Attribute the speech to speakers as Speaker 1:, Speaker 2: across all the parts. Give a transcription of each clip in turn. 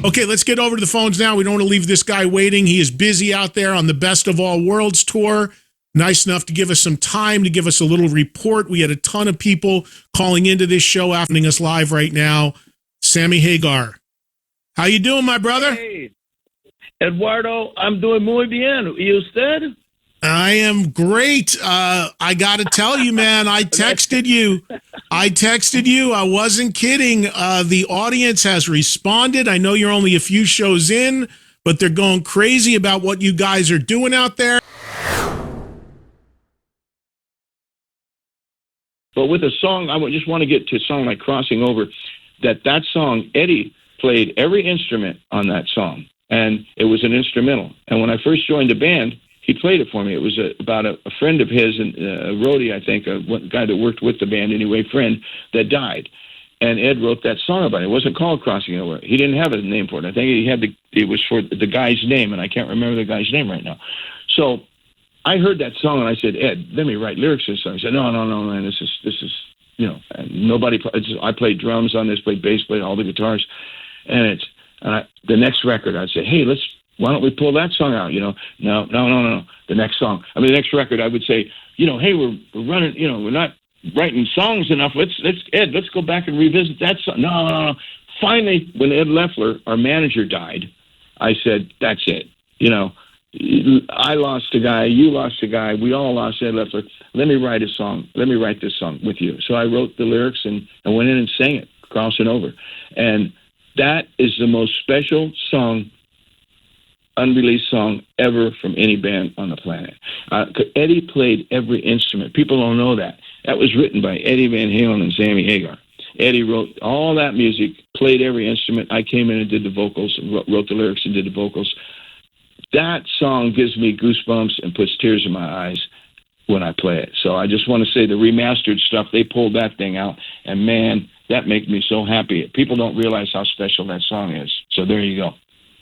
Speaker 1: Okay, let's get over to the phones now. We don't want to leave this guy waiting. He is busy out there on the Best of All Worlds tour. Nice enough to give us some time, to give us a little report. We had a ton of people calling into this show, happening us live right now. Sammy Hagar. How you doing, my brother?
Speaker 2: Hey, Eduardo, I'm doing muy bien. ¿Y usted?
Speaker 1: I am great. I got to tell you, man, I texted you. I wasn't kidding. The audience has responded. I know you're only a few shows in, but they're going crazy about what you guys are doing out there.
Speaker 2: But with a song, I just want to get to a song like Crossing Over, that song, Eddie played every instrument on that song, and it was an instrumental. And when I first joined the band, he played it for me. It was about a friend of his, and a roadie, I think, a guy that worked with the band anyway, friend, that died. And Ed wrote that song about it. It wasn't called Crossing Over. He didn't have a name for it. I think it was for the guy's name, and I can't remember the guy's name right now. So I heard that song, and I said, Ed, let me write lyrics to this song. He said, no, man, this is nobody. I played drums on this, played bass, played all the guitars, and the next record, I'd say, hey, why don't we pull that song out? No. The next song. The next record, I would say, hey, we're running, we're not writing songs enough. Let's go back and revisit that song. No. Finally, when Ed Leffler, our manager, died, I said, that's it. I lost a guy, you lost a guy, we all lost Ed Leffler. Let me write a song. Let me write this song with you. So I wrote the lyrics and I went in and sang it, Crossing Over. And that is the most special song, unreleased song ever from any band on the planet. Eddie played every instrument. People don't know that. That was written by Eddie Van Halen and Sammy Hagar. Eddie wrote all that music, played every instrument. I came in and did the vocals, wrote the lyrics and did the vocals. That song gives me goosebumps and puts tears in my eyes when I play it. So I just want to say the remastered stuff, they pulled that thing out, and man, that makes me so happy. People don't realize how special that song is. So there you go.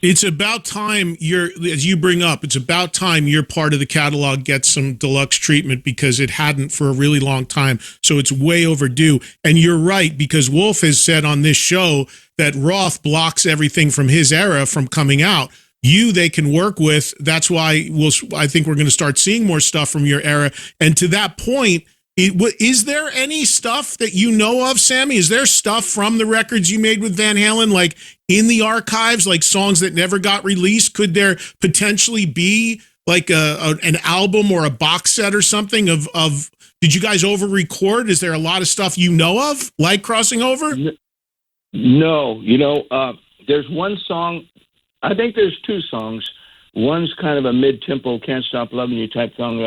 Speaker 1: It's about time as you bring up, it's about time your part of the catalog gets some deluxe treatment, because it hadn't for a really long time. So it's way overdue. And you're right, because Wolf has said on this show that Roth blocks everything from his era from coming out. They can work with. That's why I think we're going to start seeing more stuff from your era. And to that point, is there any stuff that you know of, Sammy? Is there stuff from the records you made with Van Halen, like in the archives, like songs that never got released? Could there potentially be like an album or a box set or something of did you guys over-record? Is there a lot of stuff you know of, like Crossing Over?
Speaker 2: No. There's one song. I think there's two songs. One's kind of a mid-tempo, Can't Stop Loving You type song.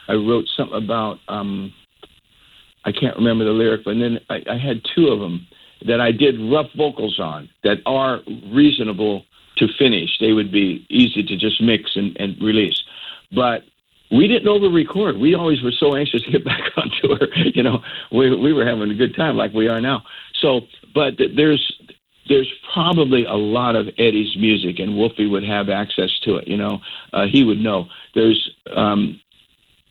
Speaker 2: I wrote something about, I can't remember the lyric, but then I had two of them that I did rough vocals on that are reasonable to finish. They would be easy to just mix and release. But we didn't over-record. We always were so anxious to get back on tour. We were having a good time like we are now. So, but there's probably a lot of Eddie's music, and Wolfie would have access to it. He would know. There's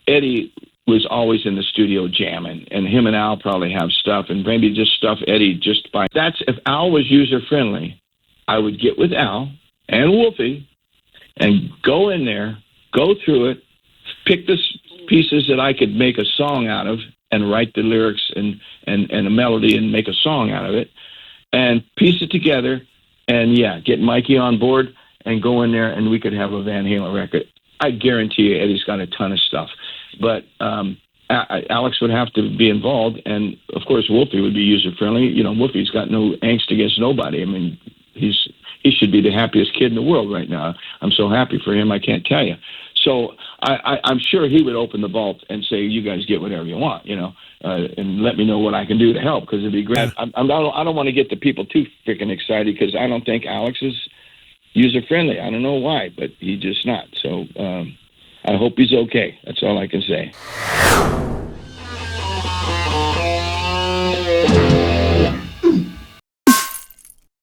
Speaker 2: Eddie was always in the studio jamming, and him and Al probably have stuff, and maybe just stuff Eddie just by. That's if Al was user friendly, I would get with Al and Wolfie and go in there, go through it, pick the pieces that I could make a song out of, and write the lyrics and a melody and make a song out of it, and piece it together, and get Mikey on board and go in there, and we could have a Van Halen record. I guarantee you Eddie's got a ton of stuff. But Alex would have to be involved, and, of course, Wolfie would be user-friendly. Wolfie's got no angst against nobody. He should be the happiest kid in the world right now. I'm so happy for him, I can't tell you. So I'm sure he would open the vault and say, you guys get whatever you want, and let me know what I can do to help, because it'd be great. I don't want to get the people too freaking excited, because I don't think Alex is user-friendly. I don't know why, but he's just not. So I hope he's okay. That's all I can say.